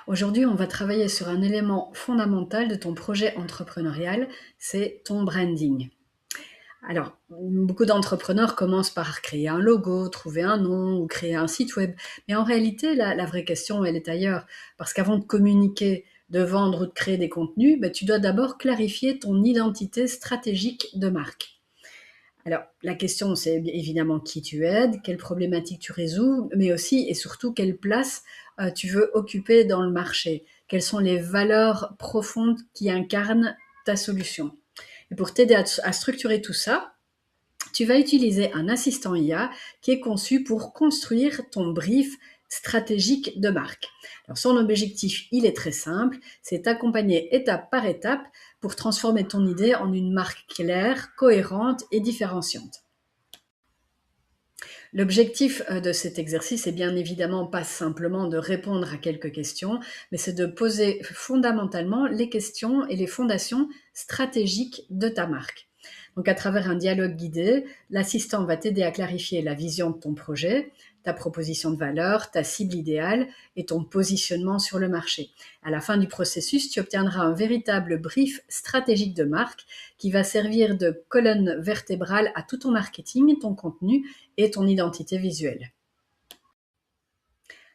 Aujourd'hui, on va travailler sur un élément fondamental de ton projet entrepreneurial, c'est ton branding. Alors, beaucoup d'entrepreneurs commencent par créer un logo, trouver un nom ou créer un site web. Mais en réalité, la vraie question, elle est ailleurs. Parce qu'avant de communiquer, de vendre ou de créer des contenus, tu dois d'abord clarifier ton identité stratégique de marque. Alors, la question, c'est évidemment qui tu aides, quelles problématiques tu résous, mais aussi et surtout quelle place tu veux occuper dans le marché. Quelles sont les valeurs profondes qui incarnent ta solution. Et pour t'aider à structurer tout ça, tu vas utiliser un assistant IA qui est conçu pour construire ton brief stratégique de marque. Alors son objectif, il est très simple, c'est t'accompagner étape par étape pour transformer ton idée en une marque claire, cohérente et différenciante. L'objectif de cet exercice est bien évidemment pas simplement de répondre à quelques questions, mais c'est de poser fondamentalement les questions et les fondations stratégiques de ta marque. Donc à travers un dialogue guidé, l'assistant va t'aider à clarifier la vision de ton projet, ta proposition de valeur, ta cible idéale et ton positionnement sur le marché. À la fin du processus, tu obtiendras un véritable brief stratégique de marque qui va servir de colonne vertébrale à tout ton marketing, ton contenu et ton identité visuelle.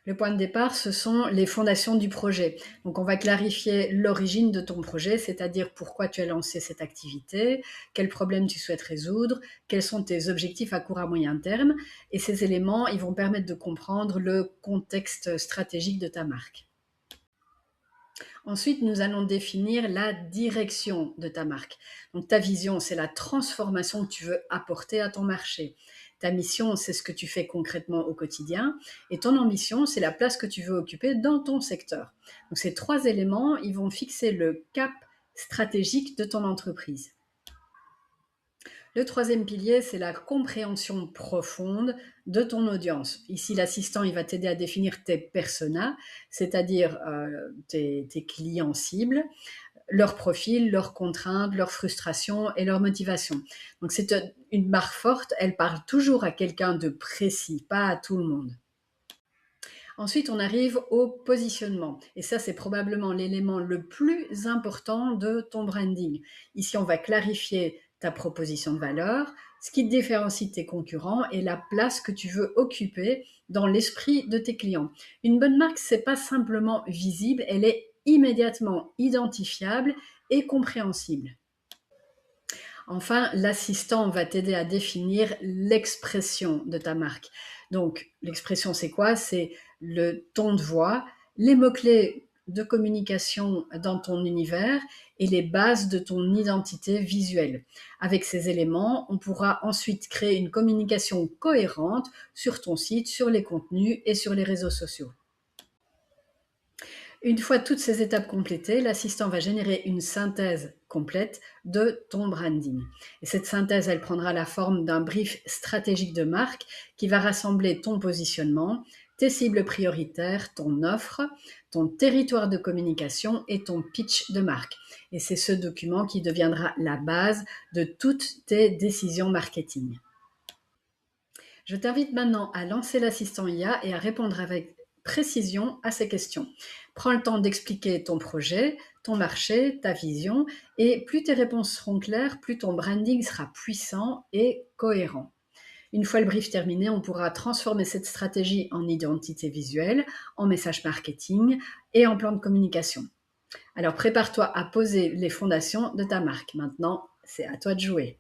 Le point de départ, ce sont les fondations du projet. Donc, on va clarifier l'origine de ton projet, c'est-à-dire pourquoi tu as lancé cette activité, quels problèmes tu souhaites résoudre, quels sont tes objectifs à court à moyen terme. Et ces éléments, ils vont permettre de comprendre le contexte stratégique de ta marque. Ensuite, nous allons définir la direction de ta marque. Donc, ta vision, c'est la transformation que tu veux apporter à ton marché. Ta mission, c'est ce que tu fais concrètement au quotidien. Et ton ambition, c'est la place que tu veux occuper dans ton secteur. Donc, ces trois éléments, ils vont fixer le cap stratégique de ton entreprise. Le troisième pilier, c'est la compréhension profonde de ton audience. Ici, l'assistant, il va t'aider à définir tes personas, c'est-à-dire tes clients cibles, leur profil, leurs contraintes, leurs frustrations et leurs motivations. Donc, c'est une marque forte, elle parle toujours à quelqu'un de précis, pas à tout le monde. Ensuite, on arrive au positionnement. Et ça, c'est probablement l'élément le plus important de ton branding. Ici, on va clarifier ta proposition de valeur, ce qui te différencie de tes concurrents et la place que tu veux occuper dans l'esprit de tes clients. Une bonne marque, c'est pas simplement visible, elle est immédiatement identifiable et compréhensible. Enfin, l'assistant va t'aider à définir l'expression de ta marque. Donc, l'expression, c'est quoi? C'est le ton de voix, les mots-clés de communication dans ton univers et les bases de ton identité visuelle. Avec ces éléments, on pourra ensuite créer une communication cohérente sur ton site, sur les contenus et sur les réseaux sociaux. Une fois toutes ces étapes complétées, l'assistant va générer une synthèse complète de ton branding. Et cette synthèse, elle prendra la forme d'un brief stratégique de marque qui va rassembler ton positionnement, tes cibles prioritaires, ton offre, ton territoire de communication et ton pitch de marque. Et c'est ce document qui deviendra la base de toutes tes décisions marketing. Je t'invite maintenant à lancer l'assistant IA et à répondre avec précision à ces questions. Prends le temps d'expliquer ton projet, ton marché, ta vision, et plus tes réponses seront claires, plus ton branding sera puissant et cohérent. Une fois le brief terminé, on pourra transformer cette stratégie en identité visuelle, en message marketing et en plan de communication. Alors prépare-toi à poser les fondations de ta marque. Maintenant, c'est à toi de jouer.